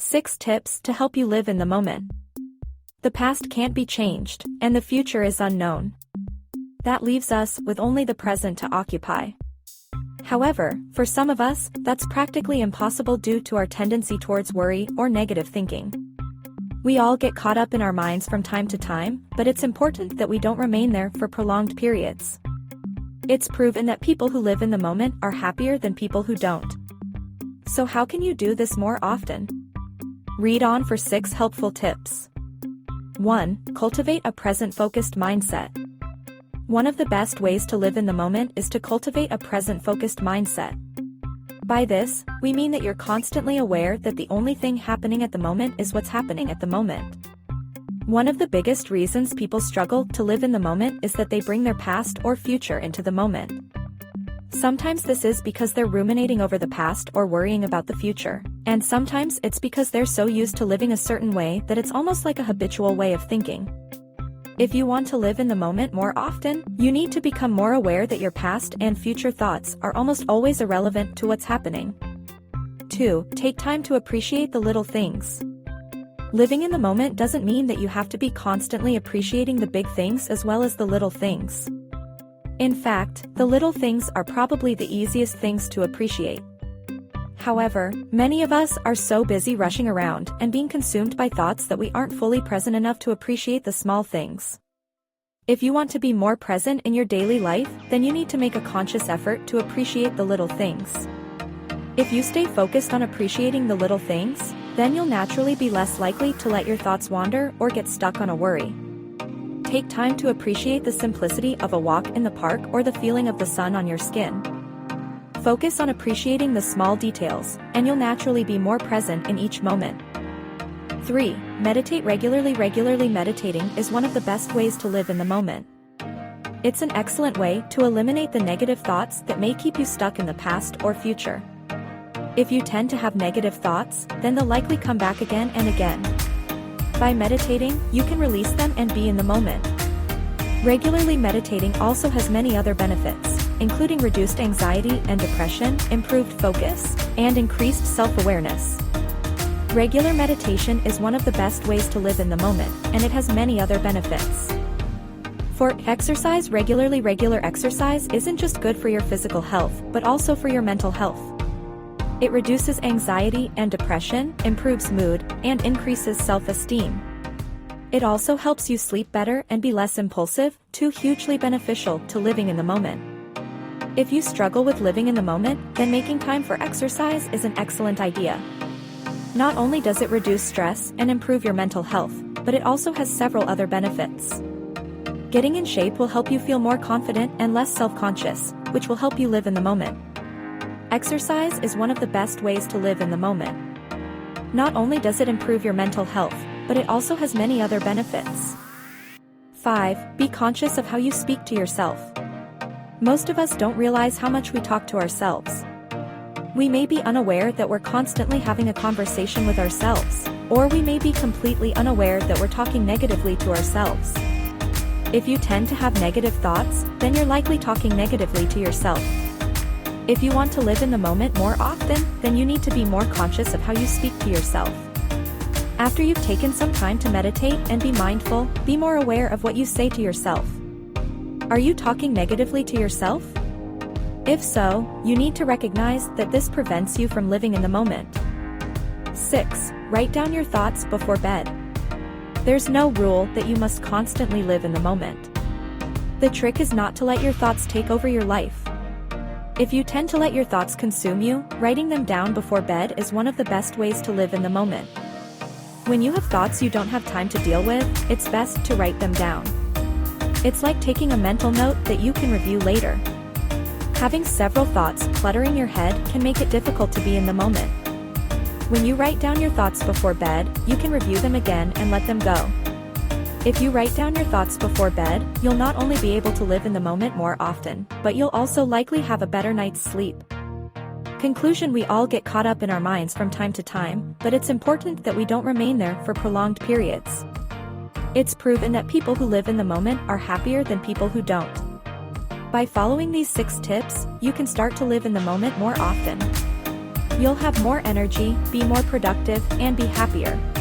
6 tips to help you live in the moment. The past can't be changed, and the future is unknown. That leaves us with only the present to occupy. However, for some of us, that's practically impossible due to our tendency towards worry or negative thinking. We all get caught up in our minds from time to time, but it's important that we don't remain there for prolonged periods. It's proven that people who live in the moment are happier than people who don't. So how can you do this more often? Read on for 6 helpful tips. 1. Cultivate a present-focused mindset. One of the best ways to live in the moment is to cultivate a present-focused mindset. By this, we mean that you're constantly aware that the only thing happening at the moment is what's happening at the moment. One of the biggest reasons people struggle to live in the moment is that they bring their past or future into the moment. Sometimes this is because they're ruminating over the past or worrying about the future, and sometimes it's because they're so used to living a certain way that it's almost like a habitual way of thinking. If you want to live in the moment more often, you need to become more aware that your past and future thoughts are almost always irrelevant to what's happening. 2. Take time to appreciate the little things. Living in the moment doesn't mean that you have to be constantly appreciating the big things as well as the little things. In fact, the little things are probably the easiest things to appreciate. However, many of us are so busy rushing around and being consumed by thoughts that we aren't fully present enough to appreciate the small things. If you want to be more present in your daily life, then you need to make a conscious effort to appreciate the little things. If you stay focused on appreciating the little things, then you'll naturally be less likely to let your thoughts wander or get stuck on a worry. Take time to appreciate the simplicity of a walk in the park or the feeling of the sun on your skin. Focus on appreciating the small details, and you'll naturally be more present in each moment. 3. Meditate regularly. Regularly meditating is one of the best ways to live in the moment. It's an excellent way to eliminate the negative thoughts that may keep you stuck in the past or future. If you tend to have negative thoughts, then they'll likely come back again and again. By meditating, you can release them and be in the moment. Regularly meditating also has many other benefits, including reduced anxiety and depression, improved focus, and increased self-awareness. Regular meditation is one of the best ways to live in the moment, and it has many other benefits. For exercise regularly. Regular exercise isn't just good for your physical health, but also for your mental health. It reduces anxiety and depression, improves mood, and increases self-esteem. It also helps you sleep better and be less impulsive, too hugely beneficial to living in the moment. If you struggle with living in the moment, then making time for exercise is an excellent idea. Not only does it reduce stress and improve your mental health, but it also has several other benefits. Getting in shape will help you feel more confident and less self-conscious, which will help you live in the moment. Exercise is one of the best ways to live in the moment. Not only does it improve your mental health, but it also has many other benefits. 5. Be conscious of how you speak to yourself. Most of us don't realize how much we talk to ourselves. We may be unaware that we're constantly having a conversation with ourselves, or we may be completely unaware that we're talking negatively to ourselves. If you tend to have negative thoughts, then you're likely talking negatively to yourself. If you want to live in the moment more often, then you need to be more conscious of how you speak to yourself. After you've taken some time to meditate and be mindful, be more aware of what you say to yourself. Are you talking negatively to yourself? If so, you need to recognize that this prevents you from living in the moment. 6. Write down your thoughts before bed. There's no rule that you must constantly live in the moment. The trick is not to let your thoughts take over your life. If you tend to let your thoughts consume you, writing them down before bed is one of the best ways to live in the moment. When you have thoughts you don't have time to deal with, it's best to write them down. It's like taking a mental note that you can review later. Having several thoughts cluttering your head can make it difficult to be in the moment. When you write down your thoughts before bed, you can review them again and let them go. If you write down your thoughts before bed, you'll not only be able to live in the moment more often, but you'll also likely have a better night's sleep. Conclusion: we all get caught up in our minds from time to time, but it's important that we don't remain there for prolonged periods. It's proven that people who live in the moment are happier than people who don't. By following these 6 tips, you can start to live in the moment more often. You'll have more energy, be more productive, and be happier.